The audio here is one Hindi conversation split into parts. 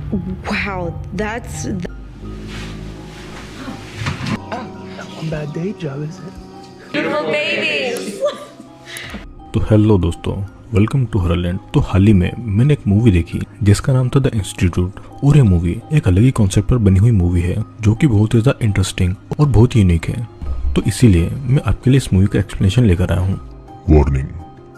Wow, that's a bad day job, is it? beautiful babies. तो हेलो दोस्तों, वेलकम टू हॉररलैंड। तो हाल ही में मैंने एक मूवी देखी जिसका नाम था द इंस्टीट्यूट। और ये मूवी एक अलग ही कॉन्सेप्ट पर बनी हुई मूवी है जो कि बहुत ही ज़्यादा इंटरेस्टिंग और बहुत ही यूनिक है। तो इसीलिए मैं आपके लिए इस मूवी का एक्सप्लेनेशन लेकर आया हूँ। Warning,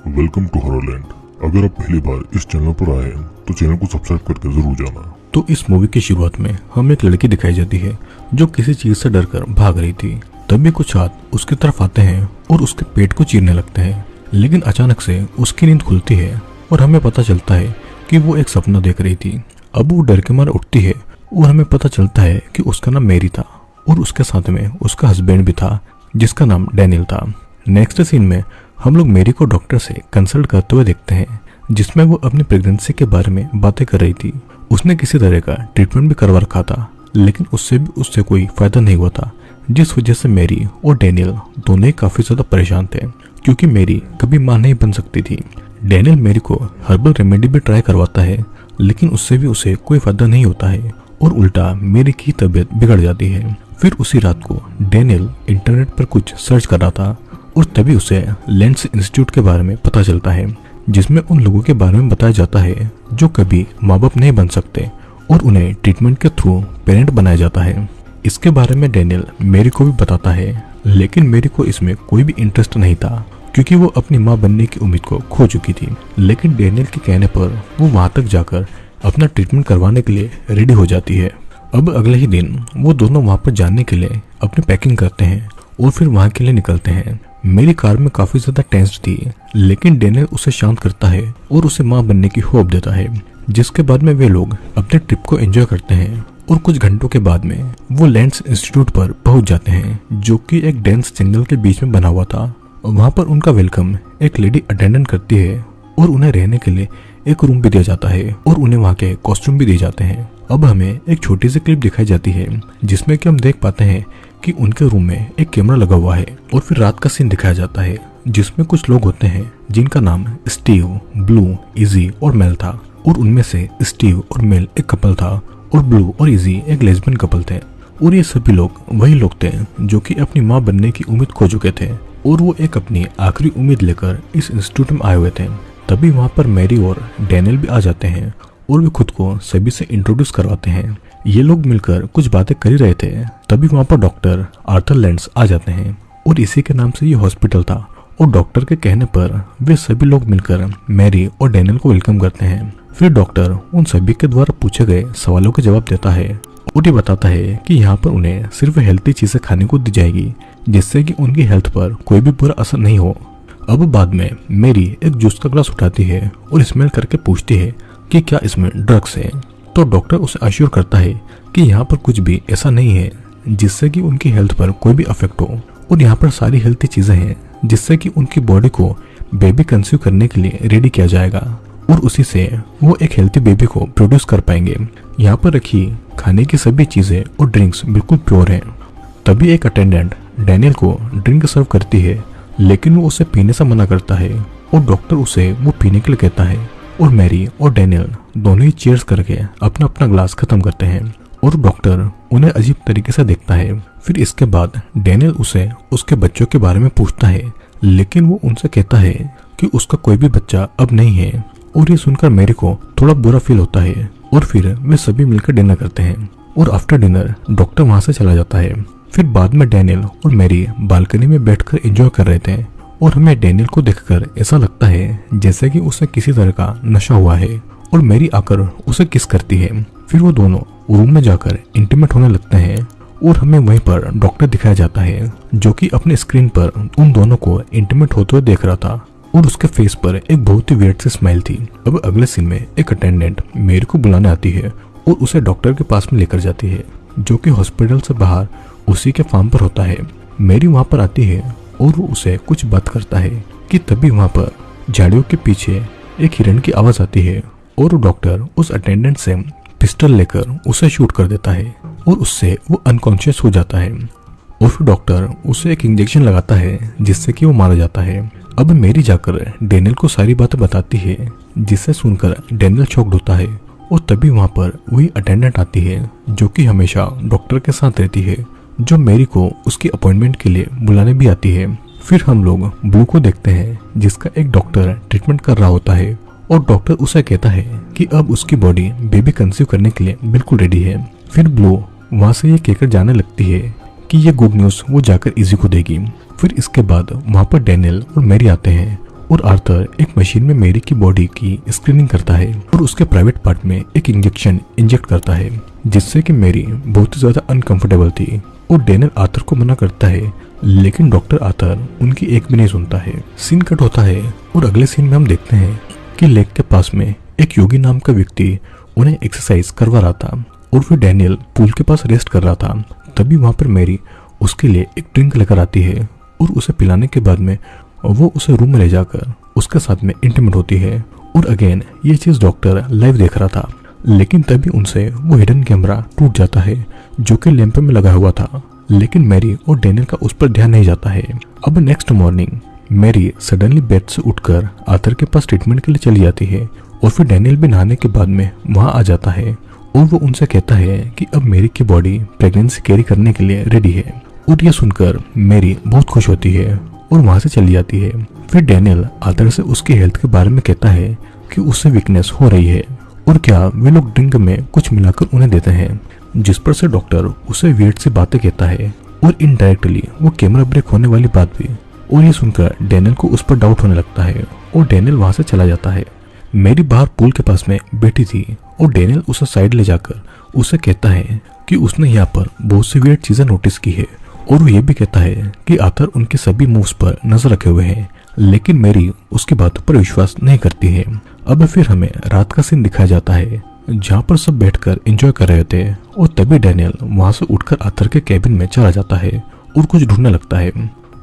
welcome to Horrorland. अगर आप पहली बार इस चैनल पर आए हैं तो चैनल को सब्सक्राइब करके जरूर जाना। तो इस मूवी की शुरुआत में हमें एक लड़की दिखाई जाती है जो किसी चीज से डरकर भाग रही थी। तभी कुछ हाथ उसकी तरफ आते हैं और उसके पेट को चीरने लगते हैं। लेकिन अचानक से उसकी नींद खुलती है और हमें पता चलता है कि वो एक सपना देख रही थी। अब वो डर के मारे उठती है और हमें पता चलता है कि उसका नाम मेरी था और उसके साथ में उसका हस्बैंड भी था जिसका नाम डैनियल था। नेक्स्ट सीन में हम लोग मेरी को डॉक्टर से कंसल्ट करते हुए देखते हैं जिसमें वो अपनी प्रेगनेंसी के बारे में बातें कर रही थी। उसने किसी तरह का ट्रीटमेंट भी करवा रखा था लेकिन उससे कोई फायदा नहीं हुआ था, जिस वजह से मेरी और डैनियल दोनों ही काफी ज्यादा परेशान थे क्योंकि मेरी कभी मां नहीं बन सकती थी। डैनियल मेरी को हर्बल रेमेडी भी ट्राई करवाता है लेकिन उससे भी उसे कोई फायदा नहीं होता है और उल्टा मेरी की तबीयत बिगड़ जाती है। फिर उसी रात को डैनियल इंटरनेट पर कुछ सर्च कर रहा था और तभी उसे लेंस इंस्टीट्यूट के बारे में पता चलता है जिसमें उन लोगों के बारे में बताया जाता है जो कभी माँ बाप नहीं बन सकते और उन्हें ट्रीटमेंट के थ्रू पेरेंट बनाया जाता है। इसके बारे में डैनियल मेरी को भी बताता है लेकिन मेरी को इसमें कोई भी इंटरेस्ट नहीं था क्योंकि वो अपनी माँ बनने की उम्मीद को खो चुकी थी। लेकिन डैनियल के कहने पर वो वहां तक जाकर अपना ट्रीटमेंट करवाने के लिए रेडी हो जाती है। अब अगले ही दिन वो दोनों वहां पर जाने के लिए अपनी पैकिंग करते हैं और फिर वहां के लिए निकलते हैं। मेरी कार में काफी ज्यादा टेंस थी लेकिन डैनियल उसे शांत करता है और उसे माँ बनने की होप देता है, जिसके बाद में वे लोग अपने ट्रिप को एंजॉय करते हैं। और कुछ घंटों के बाद में वो लेंस इंस्टीट्यूट पर पहुंच जाते हैं जो कि एक डेंस जंगल के बीच में बना हुआ था। वहां पर उनका वेलकम एक लेडी अटेंडेंट करती है और उन्हें रहने के लिए एक रूम भी दिया जाता है और उन्हें वहाँ के कॉस्ट्यूम भी दिए जाते हैं। अब हमें एक छोटी सी क्लिप दिखाई जाती है जिसमें कि हम देख पाते हैं कि उनके रूम में एक कैमरा लगा हुआ है और फिर रात का सीन दिखाया जाता है जिसमें कुछ लोग होते हैं जिनका नाम स्टीव, ब्लू, इजी और मेल था। और उनमें से स्टीव और मेल एक कपल था और ब्लू और इजी एक लेस्बियन कपल थे। और ये सभी लोग वही लोग थे जो कि अपनी माँ बनने की उम्मीद खो चुके थे और वो एक अपनी आखिरी उम्मीद लेकर इस इंस्टीट्यूट में आए हुए थे। तभी वहाँ पर मैरी और डैनियल भी आ जाते हैं और वे खुद को सभी से इंट्रोड्यूस करवाते हैं। ये लोग मिलकर कुछ बातें कर ही रहे थे तभी वहाँ पर डॉक्टर आर्थर लैंड्स आ जाते हैं और इसी के नाम से ये हॉस्पिटल था। और डॉक्टर के कहने पर वे सभी लोग मिलकर मैरी और डैनियल को वेलकम करते हैं। फिर डॉक्टर उन सभी के द्वारा पूछे गए सवालों के जवाब देता है और ये बताता है कि यहाँ पर उन्हें सिर्फ हेल्थी चीजें खाने को दी जाएगी जिससे कि उनकी हेल्थ पर कोई भी बुरा असर नहीं हो। अब बाद में मेरी एक जूस का ग्लास उठाती है और स्मेल करके पूछती है कि क्या इसमें ड्रग्स है। तो डॉक्टर उसे अश्योर करता है कि यहाँ पर कुछ भी ऐसा नहीं है जिससे कि उनकी हेल्थ पर कोई भी अफेक्ट हो और यहाँ पर सारी हेल्थी चीजें हैं जिससे कि उनकी बॉडी को बेबी कंसीव करने के लिए रेडी किया जाएगा और उसी से वो एक हेल्थी बेबी को प्रोड्यूस कर पाएंगे। यहाँ पर रखी खाने की सभी चीजें और ड्रिंक्स बिल्कुल प्योर हैं। तभी एक अटेंडेंट डैनियल को ड्रिंक सर्व करती है लेकिन वो उसे पीने से मना करता है और डॉक्टर उसे वो पीने के लिए कहता है और मैरी और डैनियल दोनों ही चीयर्स करके अपना अपना ग्लास खत्म करते हैं और डॉक्टर उन्हें अजीब तरीके से देखता है। फिर इसके बाद डैनियल उसे उसके बच्चों के बारे में पूछता है लेकिन वो उनसे कहता है कि उसका कोई भी बच्चा अब नहीं है। और ये सुनकर मैरी को थोड़ा बुरा फील होता है और फिर वे सभी मिलकर डिनर करते हैं और आफ्टर डिनर डॉक्टर वहां से चला जाता है। फिर बाद में डैनियल और मैरी बालकनी में बैठकर एंजॉय कर रहे थे और हमें डैनियल को देखकर ऐसा लगता है जैसे कि उसे किसी तरह का नशा हुआ है और मैरी आकर उसे किस करती है। फिर वो दोनों रूम में जाकर इंटीमेट होने लगते हैं और हमें वहीं पर डॉक्टर दिखाया जाता है जो कि अपने स्क्रीन पर उन दोनों को इंटीमेट होते हुए देख रहा था और उसके फेस पर एक बहुत ही वियर्ड सी स्माइल थी। अब अगले सीन में एक अटेंडेंट मेरी को बुलाने आती है और उसे डॉक्टर के पास में लेकर जाती है जो कि हॉस्पिटल से बाहर उसी के फार्म पर होता है। मेरी वहां पर आती है और वो उसे कुछ बात करता है कि तभी वहां पर झाड़ियों के पीछे एक हिरण की आवाज आती है और डॉक्टर उस अटेंडेंट से पिस्टल लेकर उसे शूट कर देता है और उससे वो अनकॉन्शियस हो जाता है और फिर डॉक्टर उसे एक इंजेक्शन लगाता है जिससे कि वो मारा जाता है। अब मेरी जाकर डैनियल को सारी बातें बताती है जिससे सुनकर डैनियल शॉक्ड होता है और तभी वहाँ पर वही अटेंडेंट आती है जो कि हमेशा डॉक्टर के साथ रहती है, जो मेरी को उसकी अपॉइंटमेंट के लिए बुलाने भी आती है। फिर हम लोग ब्लू को देखते हैं जिसका एक डॉक्टर ट्रीटमेंट कर रहा होता है और डॉक्टर उसे कहता है कि अब उसकी बॉडी बेबी कंसीव करने के लिए बिल्कुल रेडी है। फिर ब्लू वहाँ से ये कहकर जाने लगती है कि ये गुड न्यूज़ वो जाकर इजी को देगी। फिर इसके बाद वहाँ पर डैनियल और मैरी आते हैं और आर्थर एक मशीन में मैरी की बॉडी की स्क्रीनिंग करता है और उसके प्राइवेट पार्ट में एक इंजेक्शन इंजेक्ट करता है, जिससे कि मैरी बहुत ही ज्यादा अनकंफर्टेबल थी और डैनियल आर्थर को मना करता है, लेकिन डॉक्टर आर्थर उनकी एक भी नहीं सुनता है। सीन कट होता है और अगले सीन में हम देखते हैं कि लेक के पास में एक योगी नाम का व्यक्ति उन्हें एक्सरसाइज करवा रहा था और फिर डैनियल पूल के पास रेस्ट कर रहा था। तभी वहाँ पर मैरी उसके लिए एक ड्रिंक लेकर आती है और उसे पिलाने के बाद में वो उसे रूम में ले जाकर उसके साथ में इंटीमेट होती है। और अगेन ये चीज डॉक्टर लाइव देख रहा था, लेकिन तभी उनसे वो हिडन कैमरा टूट जाता है जो कि लैंप में लगा हुआ था, लेकिन मैरी और डैनियल का उस पर ध्यान नहीं जाता है। अब next morning Mary suddenly bed से उठकर आर्थर के पास ट्रीटमेंट के लिए चली जाती है और फिर डैनियल भी नहाने के बाद में वहाँ आ जाता है और वो उनसे कहता है कि अब मैरी की बॉडी प्रेगनेंसी कैरी करने के लिए रेडी है। और ये सुनकर मैरी बहुत खुश होती है और वहां से चली जाती है। फिर डैनियल आर्थर से उसकी हेल्थ के बारे में कहता है कि उससे वीकनेस हो रही है और क्या वे लोग ड्रिंक में कुछ मिलाकर उन्हें देते हैं, जिस पर से डॉक्टर उसे वियर्ड सी बातें कहता है और इनडायरेक्टली वो कैमरा ब्रेक होने वाली बात भी। और ये सुनकर डैनियल को उस पर डाउट होने लगता है और डैनियल वहां से चला जाता है। मैरी बाहर पूल के पास में बैठी थी और डैनियल उसे साइड ले जाकर उसे कहता है कि उसने यहाँ पर बहुत सी वियर्ड चीजें नोटिस की है और वो ये भी कहता है कि आर्थर उनके सभी मूव्स पर नजर रखे हुए हैं, लेकिन मैरी उसकी बातों पर विश्वास नहीं करती है। अब फिर हमें रात का सीन दिखाया जाता है जहाँ पर सब बैठकर एंजॉय कर रहे थे और तभी डैनियल वहां से उठकर आर्थर के कैबिन में चला जाता है और कुछ ढूंढने लगता है।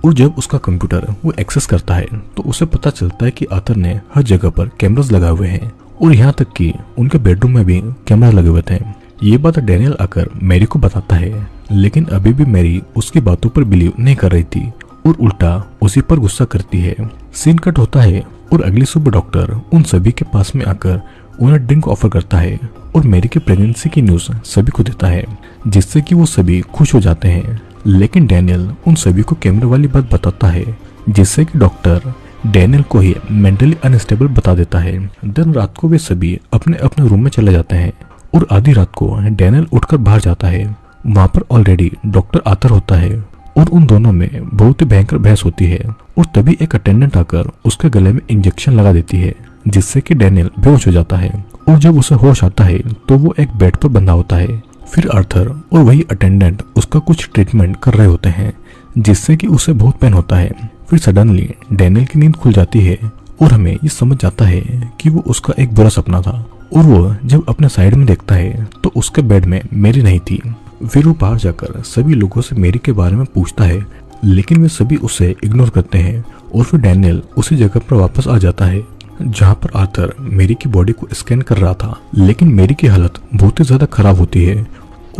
और जब उसका कंप्यूटर वो एक्सेस करता है तो उसे पता चलता है कि आर्थर ने हर जगह पर कैमरास लगाए हुए हैं और यहाँ तक कि उनके बेडरूम में भी कैमरा लगे हुए थे। ये बात डैनियल आकर मैरी को बताता है, लेकिन अभी भी मैरी उसकी बातों पर बिलीव नहीं कर रही थी और उल्टा उसी पर गुस्सा करती है। सीन कट होता है और अगली सुबह डॉक्टर उन सभी के पास में आकर उन्हें ड्रिंक ऑफर करता है और मैरी की प्रेगनेंसी की न्यूज सभी को देता है, जिससे कि वो सभी खुश हो जाते हैं। लेकिन डैनियल उन सभी को कैमरे वाली बात बताता है, जिससे कि डॉक्टर डैनियल को ही मेंटली अनस्टेबल बता देता है। दिन रात को वे सभी अपने अपने रूम में चले जाते हैं और आधी रात को डैनियल उठकर बाहर जाता है। वहाँ पर ऑलरेडी डॉक्टर आर्थर होता है और उन दोनों में बहुत ही भयंकर बहस होती है और तभी एक अटेंडेंट आकर उसके गले में इंजेक्शन लगा देती है, जिससे कि डैनियल बेहोश हो जाता है और जब उसे होश आता है तो वो एक बेड पर बंधा होता है। फिर आर्थर और वही अटेंडेंट उसका कुछ ट्रीटमेंट कर रहे होते हैं, जिससे कि उसे बहुत पेन होता है। फिर सडनली डैनियल की नींद खुल जाती है और हमें ये समझ जाता है कि वो उसका एक बुरा सपना था और वो जब अपने साइड में देखता है तो उसके बेड में मैरी नहीं थी। फिर वो बाहर जाकर सभी लोगों से मैरी के बारे में पूछता है, लेकिन वे सभी उसे इग्नोर करते हैं और फिर डैनियल उसी जगह पर वापस आ जाता है जहाँ पर आर्थर मैरी की बॉडी को स्कैन कर रहा था। लेकिन मैरी की हालत बहुत ही ज्यादा खराब होती है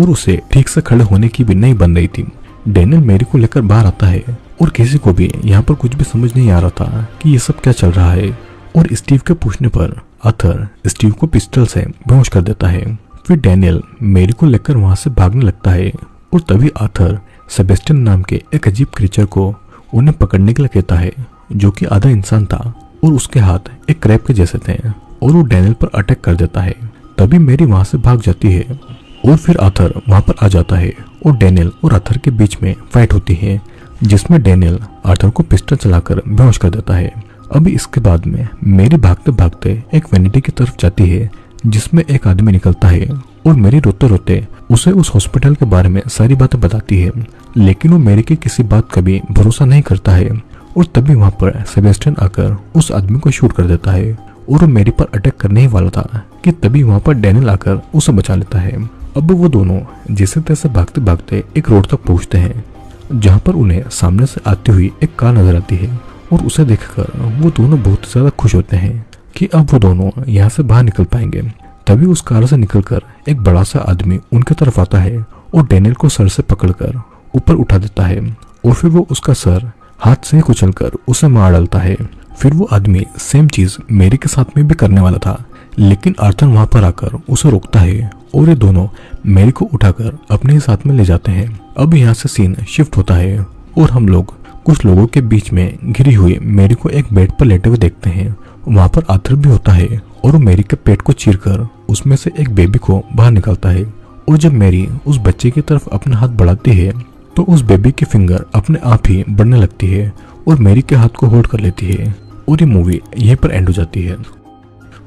और उसे ठीक से खड़े होने की भी नहीं बन रही थी। डैनियल मैरी को लेकर बाहर आता है और किसी को भी यहाँ पर कुछ भी समझ नहीं आ रहा था कि ये सब क्या चल रहा है। और स्टीव के पूछने पर आर्थर स्टीव को पिस्टल से बेहोश कर देता है। फिर डैनियल मैरी को लेकर वहां से भागने लगता है और तभी आर्थर सेबेस्टियन नाम के एक अजीब क्रीचर को उन्हें पकड़ने के लिए कहता है, जो कि आधा इंसान था और उसके हाथ एक क्रैब के जैसे थे और वो डैनियल पर अटैक कर देता है। तभी मैरी वहां से भाग जाती है और फिर आर्थर वहां पर आ जाता है और डैनियल और आर्थर के बीच में फाइट होती है, जिसमें डैनियल आर्थर को पिस्टल चलाकर बेहोश कर देता है। अभी इसके बाद में मैरी भागते भागते एक वैनिटी की तरफ जाती है, जिसमें एक आदमी निकलता है और मैरी रोते रोते उसे उस हॉस्पिटल के बारे में सारी बातें बताती है, लेकिन वो मैरी की किसी बात का भी भरोसा नहीं करता है। और तभी वहां पर सेबेस्टियन आकर उस आदमी को शूट कर देता है और वो मैरी पर अटैक करने ही वाला था कि तभी वहां पर डैनियल आकर उसे बचा लेता है। अब वो दोनों जैसे तैसे भागते भागते एक रोड तक पहुंचते हैं, जहाँ पर उन्हें सामने से आती हुई एक कार नजर आती है और उसे देखकर वो दोनों बहुत ज्यादा खुश होते हैं कि अब वो दोनों यहाँ से बाहर निकल पाएंगे। तभी उस कार से निकलकर एक बड़ा सा आदमी उनके तरफ आता है और डैनियल को सर से पकड़कर ऊपर उठा देता है और फिर वो उसका सर हाथ से कुचलकर उसे मार डालता है। फिर वो आदमी सेम चीज मैरी के साथ में भी करने वाला था, लेकिन आर्थर वहां पर आकर उसे रोकता है और ये दोनों मैरी को उठाकर अपने ही साथ में ले जाते हैं। अब यहाँ से सीन शिफ्ट होता है और हम लोग कुछ लोगों के बीच में घिरी हुई मैरी को एक बेड पर लेटे हुए देखते हैं। वहां पर आर्थर भी होता है और वो मैरी के पेट को चीरकर उसमें से एक बेबी को बाहर निकालता है। और जब मैरी उस बच्चे की तरफ अपना हाथ बढ़ाती है तो उस बेबी की फिंगर अपने आप ही बढ़ने लगती है और मैरी के हाथ को होल्ड कर लेती है और ये मूवी यहीं पर एंड हो जाती है।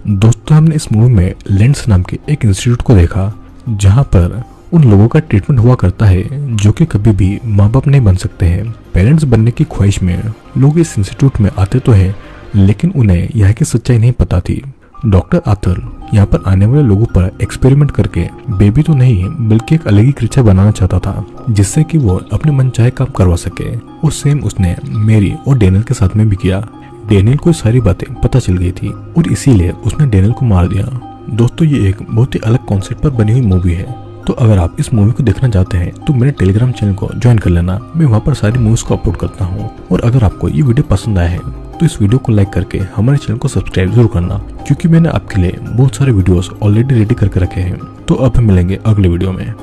दोस्तों, हमने इस मूवी में लेंस नाम के एक इंस्टीट्यूट को देखा जहां पर उन लोगों का ट्रीटमेंट हुआ करता है जो कि कभी भी माँ बाप नहीं बन सकते हैं। पेरेंट्स बनने की ख्वाहिश में लोग इस इंस्टीट्यूट में आते तो हैं, लेकिन उन्हें यहाँ की सच्चाई नहीं पता थी। डॉक्टर आर्थर यहाँ पर आने वाले लोगों पर एक्सपेरिमेंट करके बेबी तो नहीं बल्कि एक अलग ही क्रीचर बनाना चाहता था जिससे कि वो अपने मनचाहे काम करवा सके। और सेम उसने मैरी और डेनियल के साथ में भी किया। डेनियल को सारी बातें पता चल गई थी और इसीलिए उसने डेनियल को मार दिया। दोस्तों, ये एक बहुत ही अलग कॉन्सेप्ट पर बनी हुई मूवी है। तो अगर आप इस मूवी को देखना चाहते हैं तो मेरे टेलीग्राम चैनल को ज्वाइन कर लेना। मैं वहाँ पर सारी मूवीज को अपलोड करता हूँ। और अगर आपको ये वीडियो पसंद आया है तो इस वीडियो को लाइक करके हमारे चैनल को सब्सक्राइब जरूर करना, क्योंकि मैंने आपके लिए बहुत सारे वीडियोस ऑलरेडी रेडी करके रखे हैं। तो अब हम मिलेंगे अगले वीडियो में।